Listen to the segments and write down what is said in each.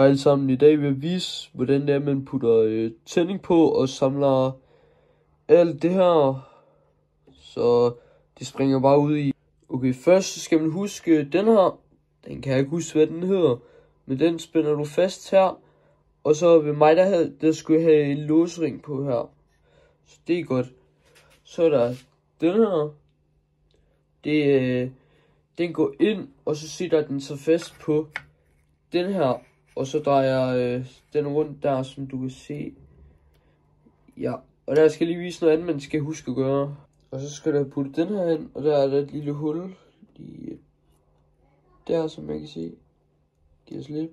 Hej alle sammen, i dag vil jeg vise, hvordan det er, man putter tænding på og samler alt det her. Så det springer bare ud i. Okay, først så skal man huske den her. Den kan jeg ikke huske, hvad den hedder. Men den spænder du fast her. Og så ved mig, der skulle jeg have en låsring på her. Så det er godt. Så er der den her. Den går ind, og så sætter den så fast på den her. Og så drejer den rundt der, som du kan se. Ja, og der skal jeg lige vise noget andet, man skal huske at gøre. Og så skal der putte den her ind, og der er der et lille hul lige der, som man kan se. Giver slip.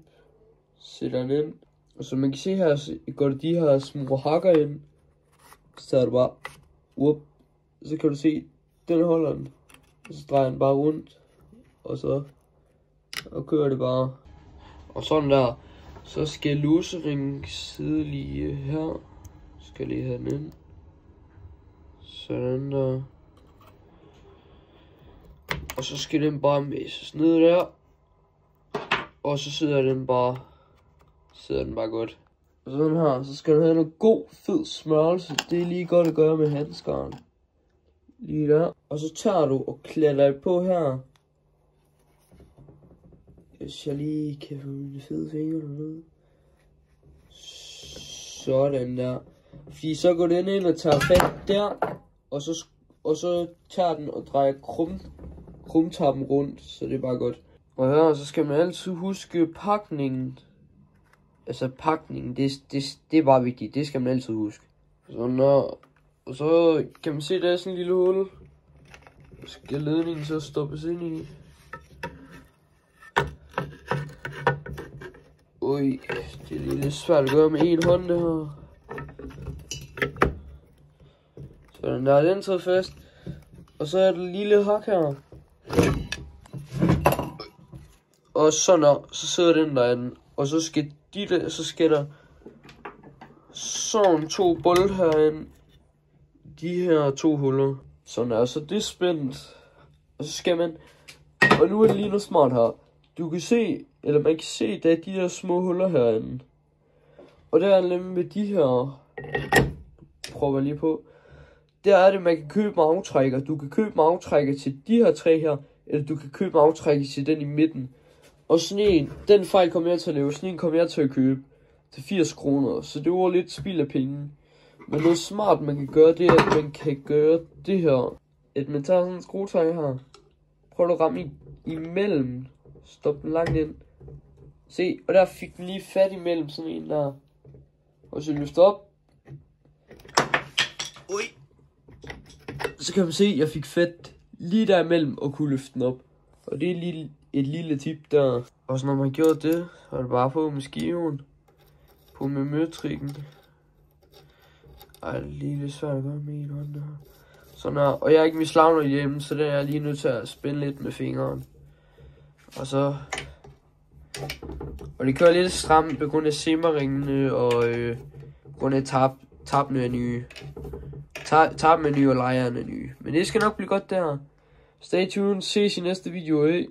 Sætter den ind. Og som man kan se her, så går der de her små hakker ind. Så er det bare, så kan du se, den holder den. Og så drejer den bare rundt. Og kører det bare. Og sådan der. Så skal låseringen sidde lige her. Skal lige have den ind. Sådan der. Og så skal den bare mæses ned der. Og så sidder den bare godt. Og sådan her. Så skal du have noget god fed smørelse. Det er lige godt at gøre med handskaren. Lige der. Og så tager du og klatter det på her. Hvis jeg lige kan få mine fede fingre dernede. Sådan der. Fordi så går den ind og tager fat der. Og så tager den og drejer krumtappen rundt. Så det er bare godt. Og her så skal man altid huske pakningen. Altså pakningen, det er bare vigtigt. Det skal man altid huske. Sådan der. Og så kan man se, der er sådan en lille hul. Så skal ledningen så stoppes ind i. Ui, det er lidt svært at gøre med en hånd, det her. Sådan der er den taget fast. Og så er der lille hak her. Og sådan der, så sidder den derinde. Og så skal så skal der sådan 2 bolt herinde. De her 2 huller. Sådan der, så det er spændt. Og så skal man, og nu er det lige noget smart her. Du kan se, eller man kan se, der er de der små huller herinde. Og der er nemlig med de her, prøver lige på. Der er det, man kan købe med aftrækker. Du kan købe med aftrækker til de her 3 her, eller du kan købe med aftrækker til den i midten. Og sådan en, den fejl kommer jeg til at lave, sådan en kommer jeg til at købe til 80 kroner. Så det var lidt spild af penge. Men noget smart man kan gøre, det er, at man kan gøre det her. At man tager sådan en skruetrækker her. Prøv at ramme imellem. Stop den langt ind. Se, og der fik den lige fat imellem sådan en der. Og så løfter op. Ui. Så kan man se, at jeg fik fat lige der imellem og kunne løfte den op. Og det er lige et lille tip der. Og så når man gjorde det, så er det bare på med skiven. På med møtrikken. Ej, det er lige lidt svært at gøre med en hånd der. Sådan her. Og jeg har ikke min slagner hjemme, så det er jeg lige nødt til at spænde lidt med fingeren. Og så... Og det kører lidt stramt på grund af simmerringene og på grund af tappen er nye. Tappen er nye og lejerne er nye. Men det skal nok blive godt der. Stay tuned. Ses i næste video.